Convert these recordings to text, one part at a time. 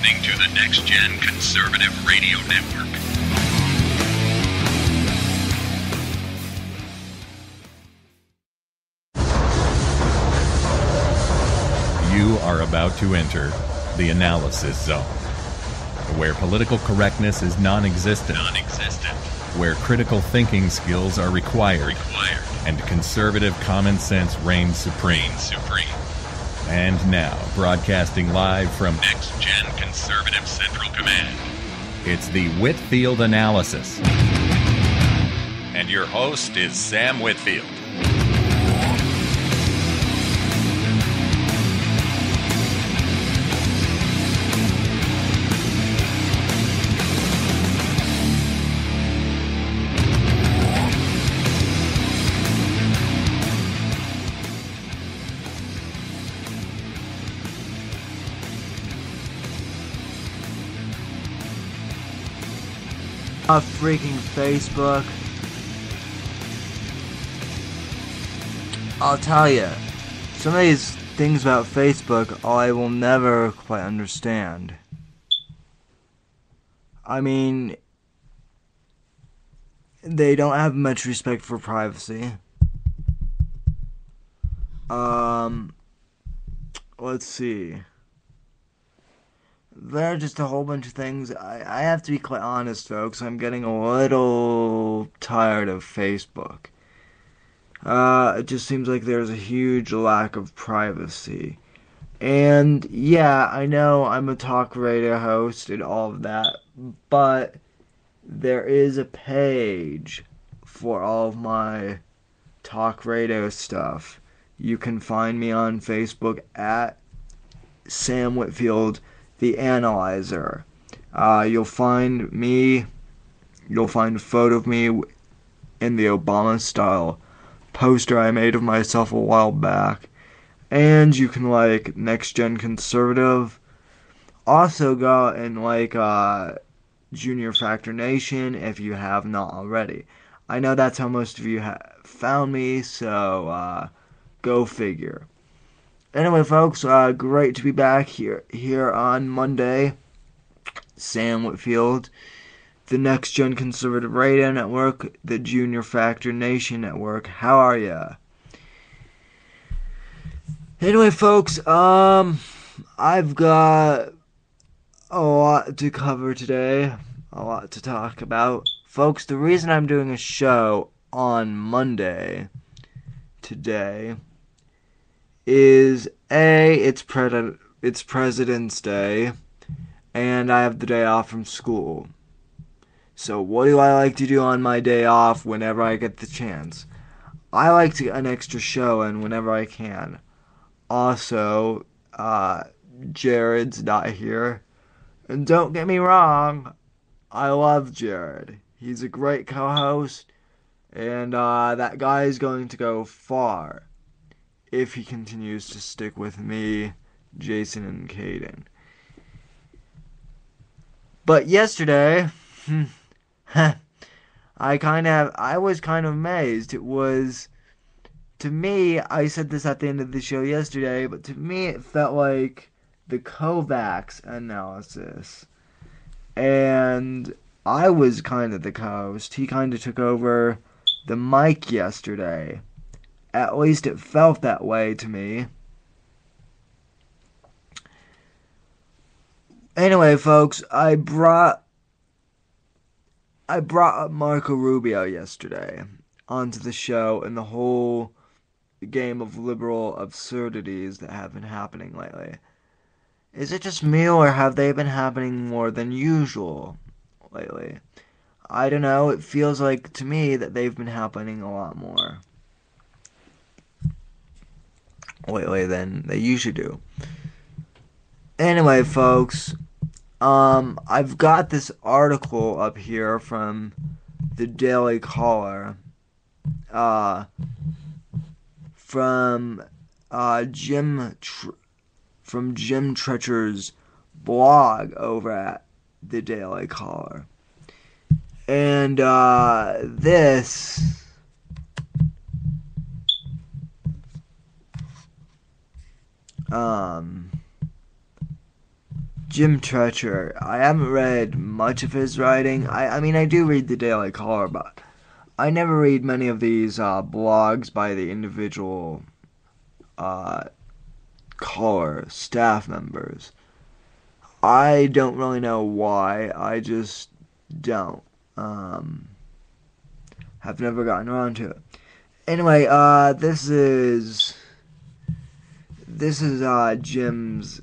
listening to the Next Gen Conservative Radio Network. You are about to enter the analysis zone, where political correctness is non-existent, where critical thinking skills are required, and conservative common sense reigns supreme. And now, broadcasting live from Next Gen Conservative Central Command, it's the Whitfield Analysis. And your host is Sam Whitfield. Freaking Facebook. I'll tell you, some of these things about Facebook I will never quite understand. I mean, they don't have much respect for privacy. Let's see. There are just a whole bunch of things. I have to be quite honest, folks. I'm getting a little tired of Facebook. It just seems like there's a huge lack of privacy. And yeah, I know I'm a talk radio host and all of that, but there is a page for all of my talk radio stuff. You can find me on Facebook at Sam Whitfield the Analyzer. You'll find a photo of me in the Obama-style poster I made of myself a while back. And you can like Next Gen Conservative. Also go and like Junior Factor Nation if you have not already. I know that's how most of you found me, so go figure. Anyway, folks, great to be back here on Monday. Sam Whitfield, the Next Gen Conservative Radio Network, the Junior Factor Nation Network. How are ya? Anyway, folks, I've got a lot to cover today, a lot to talk about. Folks, the reason I'm doing a show on Monday today is it's President's Day, and I have the day off from school. So what do I like to do on my day off whenever I get the chance? I like to get an extra show in whenever I can. Also, Jared's not here. And don't get me wrong, I love Jared. He's a great co-host, and that guy is going to go far if he continues to stick with me, Jason, and Caden. But yesterday, I was kind of amazed. It was, to me, I said this at the end of the show yesterday, but to me it felt like the Kovacs analysis. And I was kind of the co-host. He kind of took over the mic yesterday. At least it felt that way to me. Anyway, folks, I brought up Marco Rubio yesterday onto the show and the whole game of liberal absurdities that have been happening lately. Is it just me, or have they been happening more than usual lately? I don't know. It feels like to me that they've been happening a lot more lately than they usually do. Anyway, folks, I've got this article up here from the Daily Caller, from Jim Treacher's blog over at the Daily Caller, and this. Jim Treacher. I haven't read much of his writing. I mean, I do read the Daily Caller, but I never read many of these blogs by the individual uh, caller staff members. I don't really know why. I just don't. Have never gotten around to it. Anyway, this is Jim's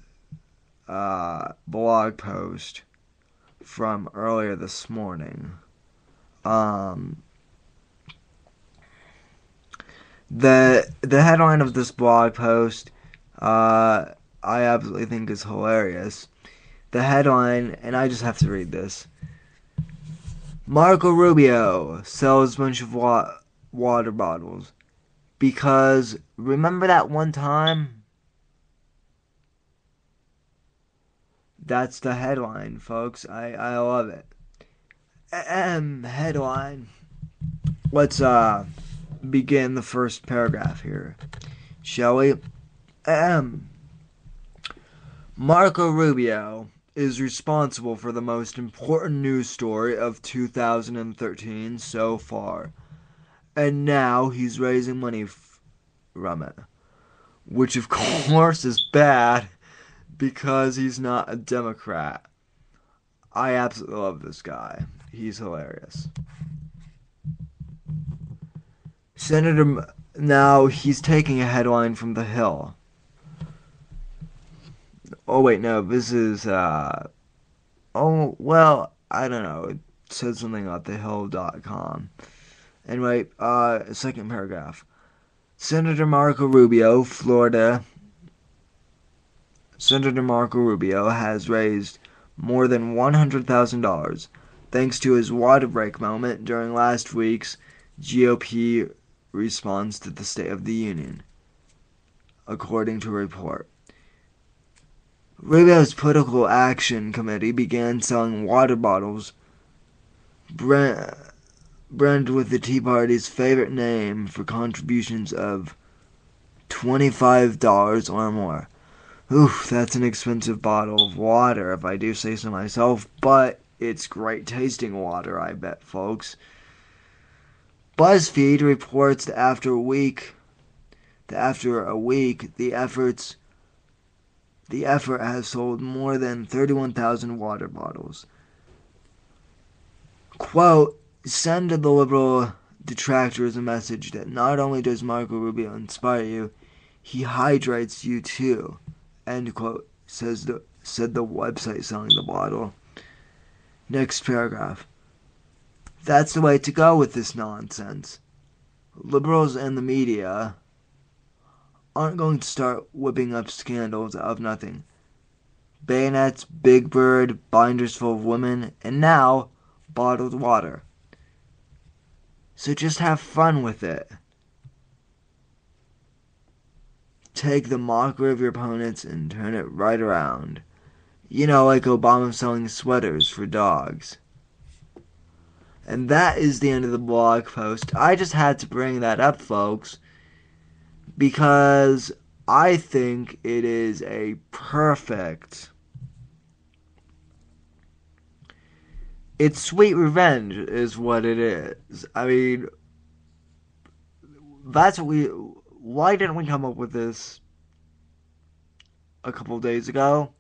blog post from earlier this morning. The headline of this blog post, I absolutely think is hilarious. The headline, and I just have to read this. Marco Rubio sells a bunch of water bottles because remember that one time? That's the headline, folks. I love it. Headline. Let's begin the first paragraph here, shall we? Marco Rubio is responsible for the most important news story of 2013 so far, and now he's raising money from it, which of course is bad because he's not a Democrat. I absolutely love this guy. He's hilarious. Now he's taking a headline from The Hill. Oh wait, no, this is I don't know. It says something about thehill.com. Anyway, second paragraph. Senator Marco Rubio has raised more than $100,000 thanks to his water break moment during last week's GOP response to the State of the Union, according to a report. Rubio's Political Action Committee began selling water bottles branded with the Tea Party's favorite name for contributions of $25 or more. Oof, that's an expensive bottle of water, if I do say so myself, but it's great tasting water, I bet, folks. BuzzFeed reports that after a week, the effort has sold more than 31,000 water bottles. Quote, send to the liberal detractors a message that not only does Marco Rubio inspire you, he hydrates you too. End quote, said the website selling the bottle. Next paragraph. That's the way to go with this nonsense. Liberals and the media aren't going to start whipping up scandals out of nothing. Bayonets, Big Bird, binders full of women, and now bottled water. So just have fun with it. Take the mockery of your opponents and turn it right around. You know, like Obama selling sweaters for dogs. And that is the end of the blog post. I just had to bring that up, folks, because I think it is a perfect... It's sweet revenge is what it is. I mean, that's what why didn't we come up with this a couple of days ago?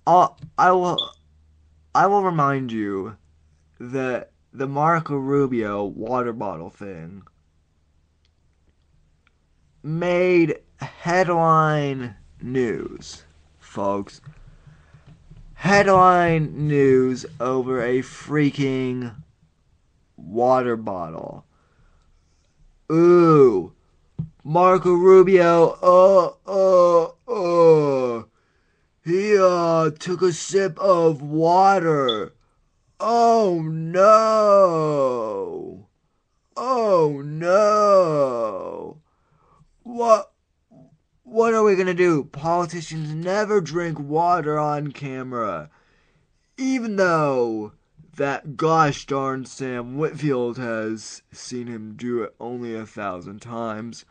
I will remind you that the Marco Rubio water bottle thing made headline news, folks. Headline news over a freaking water bottle. Ooh, Marco Rubio, he took a sip of water. Oh no. Oh no. What are we gonna do? Politicians never drink water on camera. Even though that gosh darn Sam Whitfield has seen him do it only 1,000 times,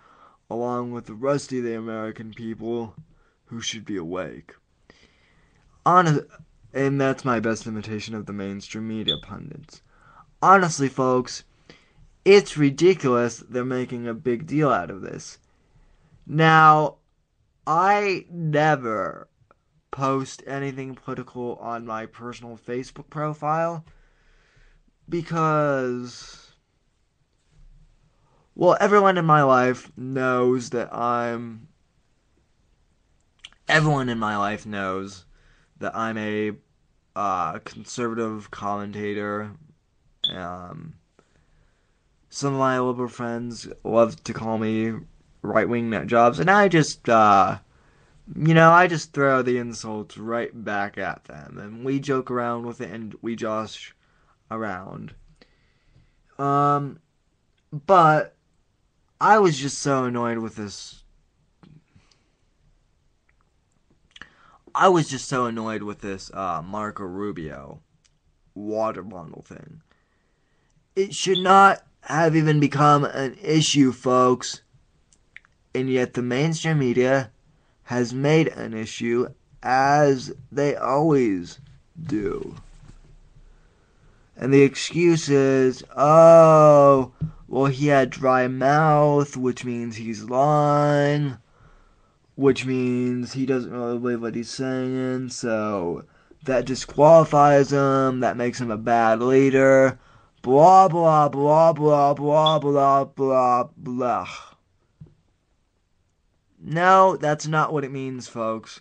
along with the rest of the American people who should be awake. Honest, and that's my best imitation of the mainstream media pundits. Honestly, folks, it's ridiculous they're making a big deal out of this. Now, I never post anything political on my personal Facebook profile because, well, everyone in my life knows that I'm a conservative commentator. Some of my liberal friends love to call me right-wing nut jobs, and I just throw the insults right back at them, and we joke around with it, and we josh around. But I was just so annoyed with this. Marco Rubio water bottle thing. It should not have even become an issue, folks. And yet the mainstream media has made an issue, as they always do. And the excuse is, oh, well, he had dry mouth, which means he's lying, which means he doesn't really believe what he's saying, so that disqualifies him, that makes him a bad leader, blah, blah, blah, blah, blah, blah, blah, blah. No, that's not what it means, folks.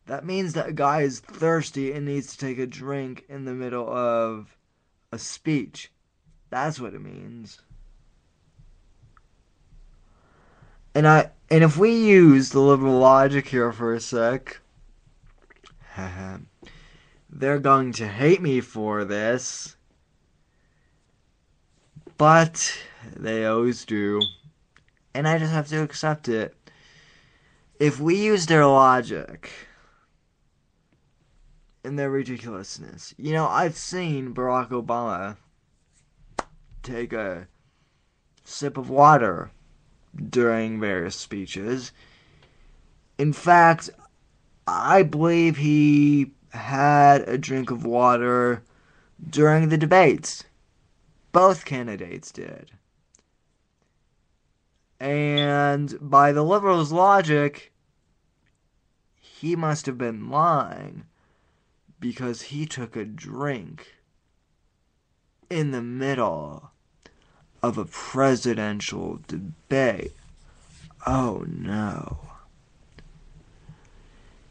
That means that a guy is thirsty and needs to take a drink in the middle of a speech. That's what it means. And if we use the liberal logic here for a sec, they're going to hate me for this, but they always do, and I just have to accept it. If we use their logic and their ridiculousness, I've seen Barack Obama take a sip of water during various speeches. In fact, I believe he had a drink of water during the debates. Both candidates did. And by the liberals' logic, he must have been lying because he took a drink in the middle of a presidential debate. Oh no.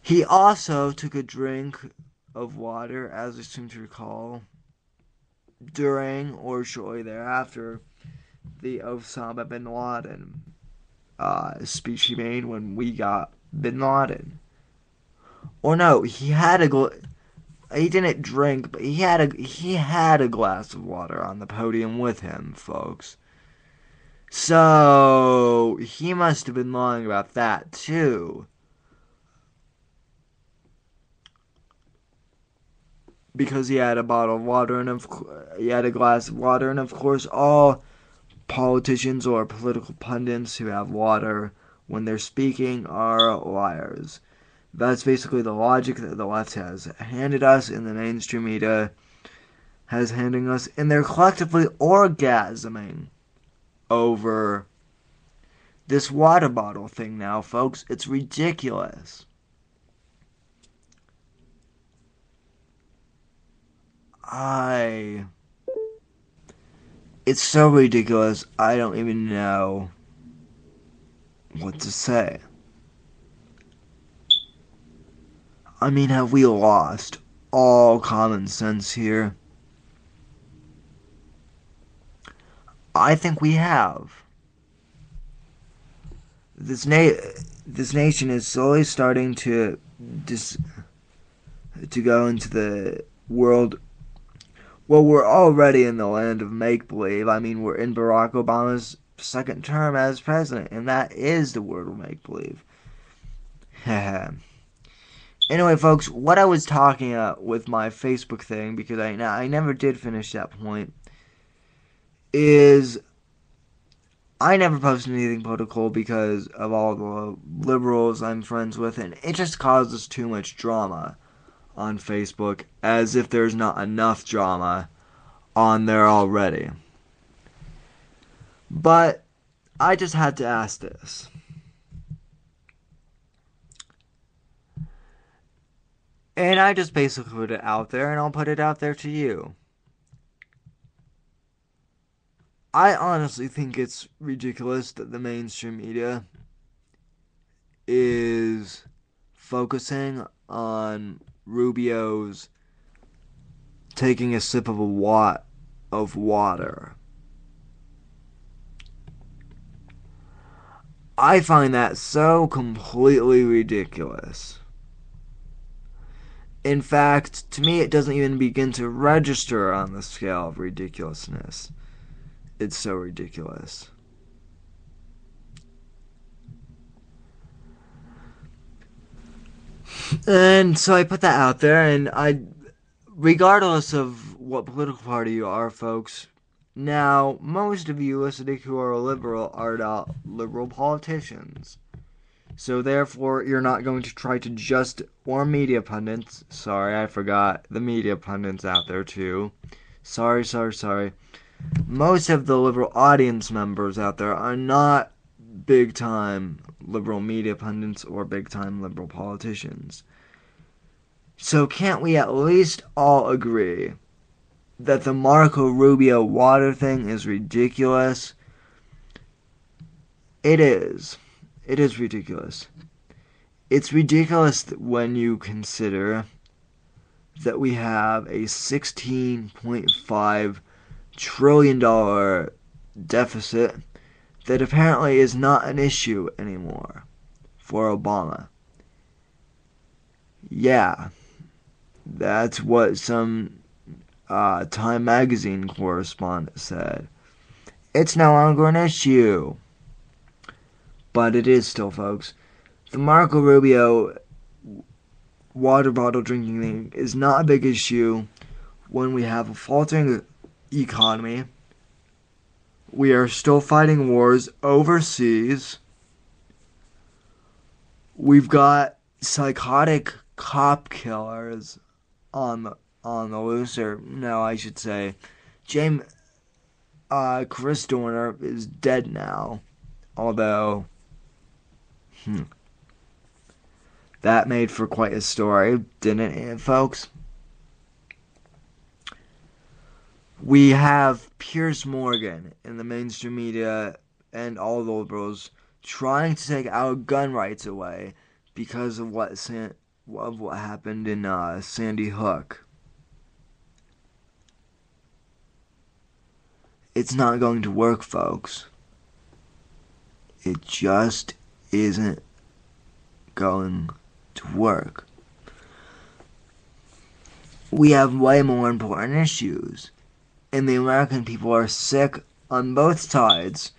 He also took a drink of water, as I seem to recall, during or shortly thereafter the Osama bin Laden speech he made when we got bin Laden. Or no, he didn't drink, but he had a glass of water on the podium with him, folks. So he must have been lying about that too. Because he had a bottle of water and he had a glass of water, and of course all politicians or political pundits who have water when they're speaking are liars. That's basically the logic that the left has handed us, and the mainstream media has handed us, and they're collectively orgasming over this water bottle thing now, folks. It's ridiculous. It's so ridiculous, I don't even know what to say. I mean, have we lost all common sense here? I think we have. This nation is slowly starting to go into the world. Well, we're already in the land of make-believe. I mean, we're in Barack Obama's second term as president, and that is the world of make-believe. Anyway, folks, what I was talking about with my Facebook thing, because I never did finish that point, is I never post anything political because of all the liberals I'm friends with, and it just causes too much drama on Facebook, as if there's not enough drama on there already. But I just had to ask this. And I just basically put it out there, and I'll put it out there to you. I honestly think it's ridiculous that the mainstream media is focusing on Rubio's taking a sip of a watt of water. I find that so completely ridiculous. In fact, to me, it doesn't even begin to register on the scale of ridiculousness. It's so ridiculous. And so I put that out there, and regardless of what political party you are, folks, now, most of you listening who are liberal are not liberal politicians. So therefore, you're not going to try to or media pundits. Sorry, I forgot the media pundits out there too. Sorry. Most of the liberal audience members out there are not big-time liberal media pundits or big-time liberal politicians. So can't we at least all agree that the Marco Rubio water thing is ridiculous? It is. It is ridiculous. It's ridiculous when you consider that we have a $16.5 trillion deficit that apparently is not an issue anymore for Obama. Yeah, that's what some Time magazine correspondent said. It's no longer an issue. But it is still, folks. The Marco Rubio water bottle drinking thing is not a big issue when we have a faltering economy. We are still fighting wars overseas. We've got psychotic cop killers on the loose, or no, I should say, Chris Dorner is dead now, although that made for quite a story, didn't it, folks? We have Piers Morgan in the mainstream media and all the liberals trying to take our gun rights away because of what happened in Sandy Hook. It's not going to work, folks. It just isn't going to work. We have way more important issues, and the American people are sick on both sides.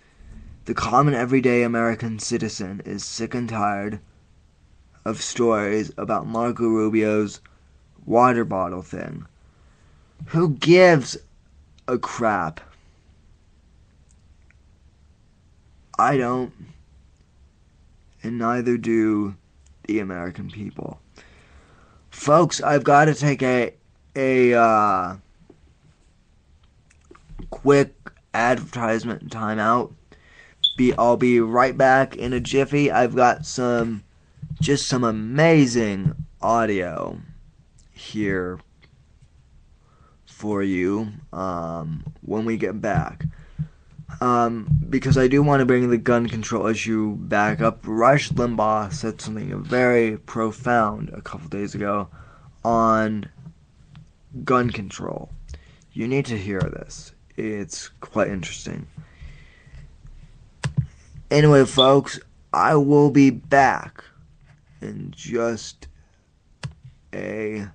The common everyday American citizen is sick and tired of stories about Marco Rubio's water bottle thing. Who gives a crap? I don't, and neither do the American people. Folks, I've got to take a quick advertisement time out. I'll be right back in a jiffy. I've got some amazing audio here for you when we get back. Because I do want to bring the gun control issue back up. Rush Limbaugh said something very profound a couple days ago on gun control. You need to hear this. It's quite interesting. Anyway, folks, I will be back in just a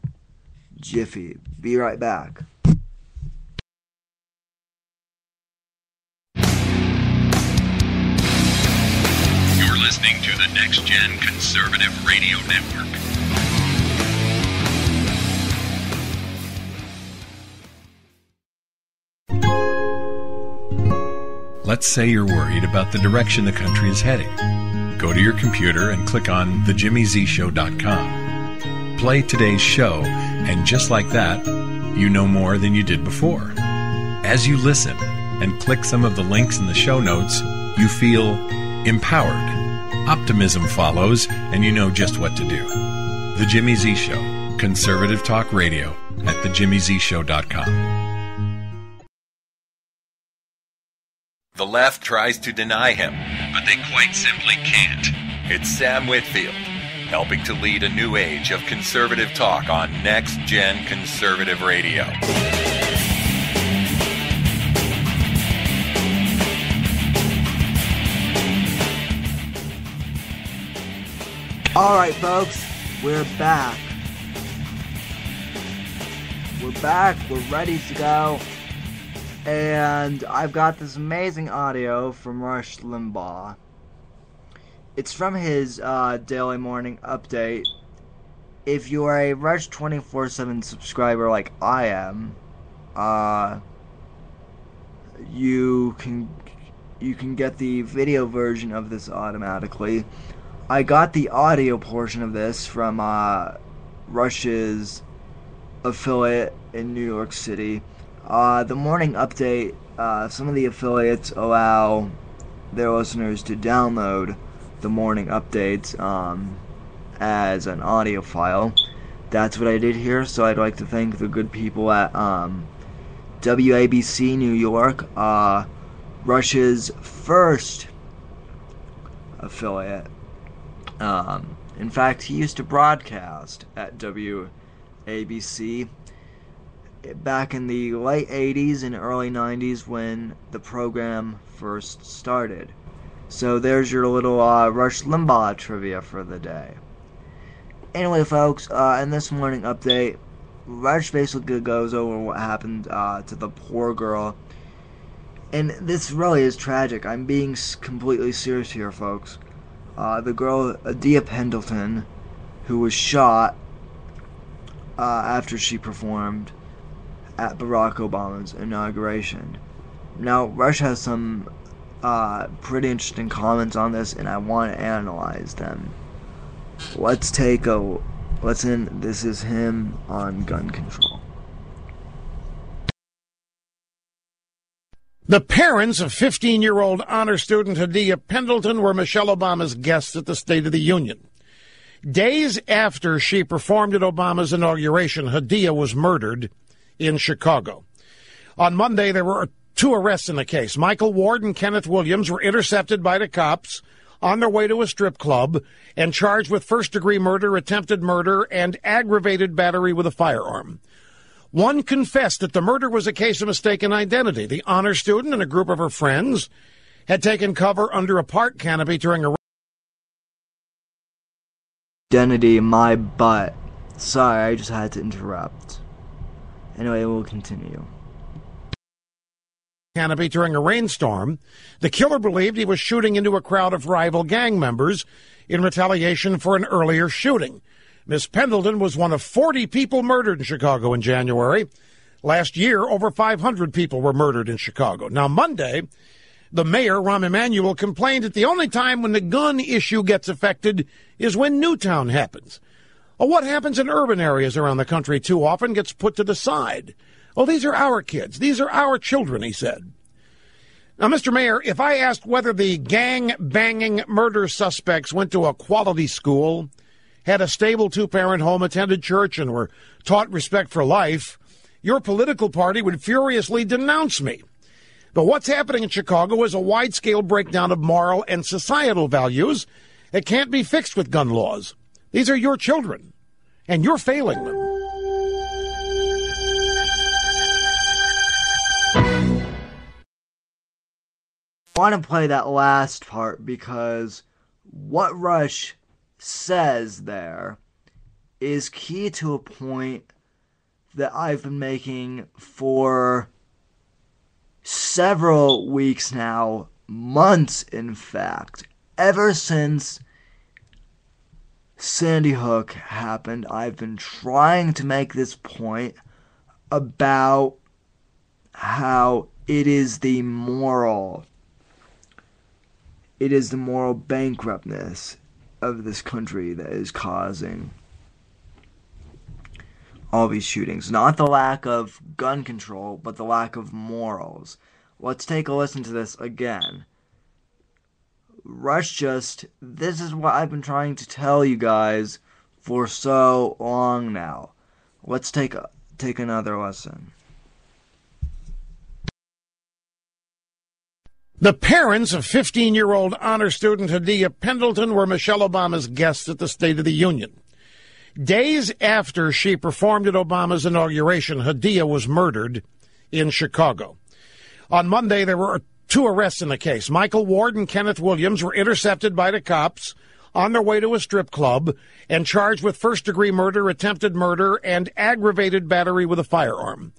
jiffy. Be right back. You're listening to the Next Gen Conservative Radio Network. Let's say you're worried about the direction the country is heading. Go to your computer and click on thejimmyzshow.com. Play today's show, and just like that, you know more than you did before. As you listen and click some of the links in the show notes, you feel empowered. Optimism follows, and you know just what to do. The Jimmy Z Show, conservative talk radio at thejimmyzshow.com. The left tries to deny him, but they quite simply can't. It's Sam Whitfield, helping to lead a new age of conservative talk on Next Gen Conservative Radio. All right, folks, we're back. We're back. We're ready to go. And I've got this amazing audio from Rush Limbaugh. It's from his daily morning update. If you are a Rush 24/7 subscriber like I am, you can get the video version of this automatically. I got the audio portion of this from Rush's affiliate in New York City. The morning update, some of the affiliates allow their listeners to download the morning updates as an audio file. That's what I did here, so I'd like to thank the good people at WABC New York, Rush's first affiliate. In fact, he used to broadcast at WABC back in the late 80s and early 90s when the program first started. So there's your little Rush Limbaugh trivia for the day. Anyway, folks, in this morning update, Rush basically goes over what happened to the poor girl. And this really is tragic. I'm being completely serious here, folks. The girl, Adia Pendleton, who was shot after she performed at Barack Obama's inauguration. Now, Rush has some pretty interesting comments on this, and I want to analyze them. Let's take a listen. This is him on gun control. The parents of 15-year-old honor student Adia Pendleton were Michelle Obama's guests at the State of the Union. Days after she performed at Obama's inauguration, Adia was murdered in Chicago. On Monday, there were 2 arrests in the case. Michael Ward and Kenneth Williams were intercepted by the cops on their way to a strip club and charged with first-degree murder, attempted murder, and aggravated battery with a firearm. One confessed that the murder was a case of mistaken identity. The honor student and a group of her friends had taken cover under a park canopy during a identity, my butt. Sorry, I just had to interrupt. Anyway, we'll continue. Canopy during a rainstorm. The killer believed he was shooting into a crowd of rival gang members in retaliation for an earlier shooting. Miss Pendleton was one of 40 people murdered in Chicago in January. Last year, over 500 people were murdered in Chicago. Now, Monday, the mayor, Rahm Emanuel, complained that the only time when the gun issue gets affected is when Newtown happens. Well, what happens in urban areas around the country too often gets put to the side. Oh, these are our kids. These are our children, he said. Now, Mr. Mayor, if I asked whether the gang-banging murder suspects went to a quality school, had a stable 2-parent home, attended church, and were taught respect for life, your political party would furiously denounce me. But what's happening in Chicago is a wide-scale breakdown of moral and societal values that can't be fixed with gun laws. These are your children, and you're failing them. I want to play that last part because what Rush says there is key to a point that I've been making for several weeks now, months in fact. Ever since Sandy Hook happened, I've been trying to make this point about how it is the moral It is the moral bankruptness of this country that is causing all these shootings. Not the lack of gun control, but the lack of morals. Let's take a listen to this again. This is what I've been trying to tell you guys for so long now. Let's take another lesson. The parents of 15-year-old honor student Hadiyah Pendleton were Michelle Obama's guests at the State of the Union. Days after she performed at Obama's inauguration, Hadiyah was murdered in Chicago. On Monday, there were 2 arrests in the case. Michael Ward and Kenneth Williams were intercepted by the cops on their way to a strip club and charged with first-degree murder, attempted murder, and aggravated battery with a firearm.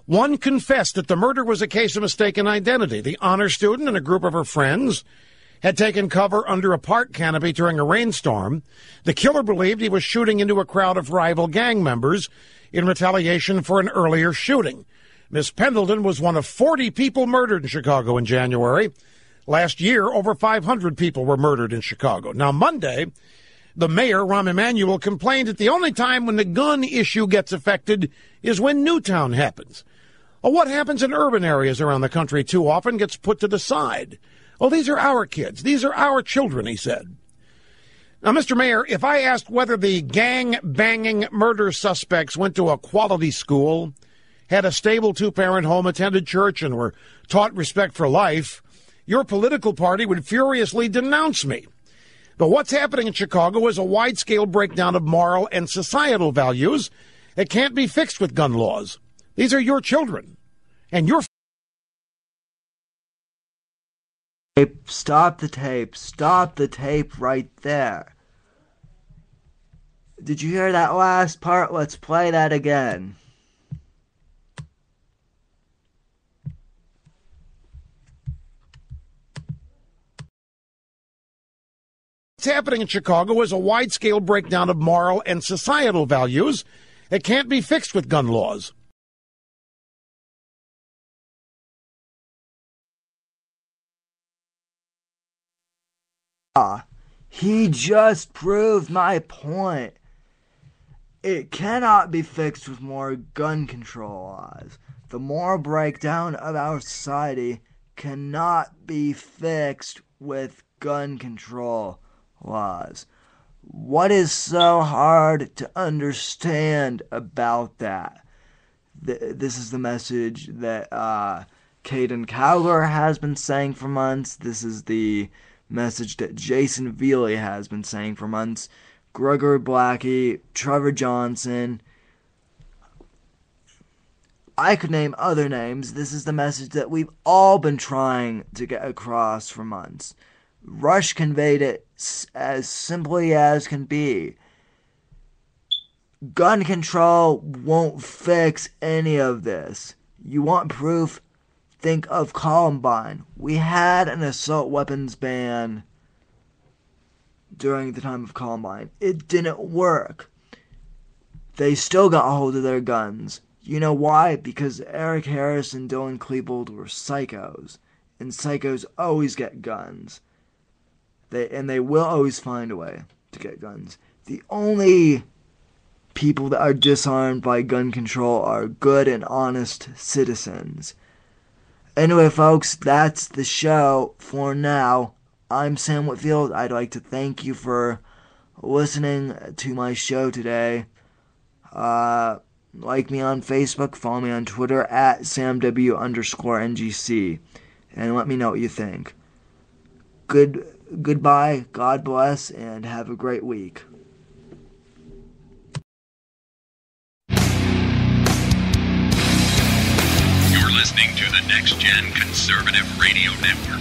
One confessed that the murder was a case of mistaken identity. The honor student and a group of her friends had taken cover under a park canopy during a rainstorm. The killer believed he was shooting into a crowd of rival gang members in retaliation for an earlier shooting. Miss Pendleton was one of 40 people murdered in Chicago in January. Last year, over 500 people were murdered in Chicago. Now, Monday, the mayor, Rahm Emanuel, complained that the only time when the gun issue gets affected is when Newtown happens. Well, what happens in urban areas around the country too often gets put to the side. Well, these are our kids. These are our children, he said. Now, Mr. Mayor, if I asked whether the gang-banging murder suspects went to a quality school, had a stable 2-parent home, attended church, and were taught respect for life, your political party would furiously denounce me. But what's happening in Chicago is a wide-scale breakdown of moral and societal values that can't be fixed with gun laws. These are your children, and your... Stop the tape. Stop the tape right there. Did you hear that last part? Let's play that again. What's happening in Chicago is a wide-scale breakdown of moral and societal values that can't be fixed with gun laws. He just proved my point. It cannot be fixed with more gun control laws. The moral breakdown of our society cannot be fixed with gun control laws. What is so hard to understand about that? This is the message that Caden Cowler has been saying for months. This is the message that Jason Vealey has been saying for months. Gregory Blackie, Trevor Johnson. I could name other names. This is the message that we've all been trying to get across for months. Rush conveyed it as simply as can be. Gun control won't fix any of this. You want proof? Think of Columbine. We had an assault weapons ban during the time of Columbine. It didn't work. They still got a hold of their guns. You know why? Because Eric Harris and Dylan Klebold were psychos. And psychos always get guns. They will always find a way to get guns. The only people that are disarmed by gun control are good and honest citizens. Anyway, folks, that's the show for now. I'm Sam Whitfield. I'd like to thank you for listening to my show today. Like me on Facebook, follow me on Twitter at SamW_NGC, and let me know what you think. Goodbye, God bless, and have a great week. You're listening to the Next Gen Conservative Radio Network.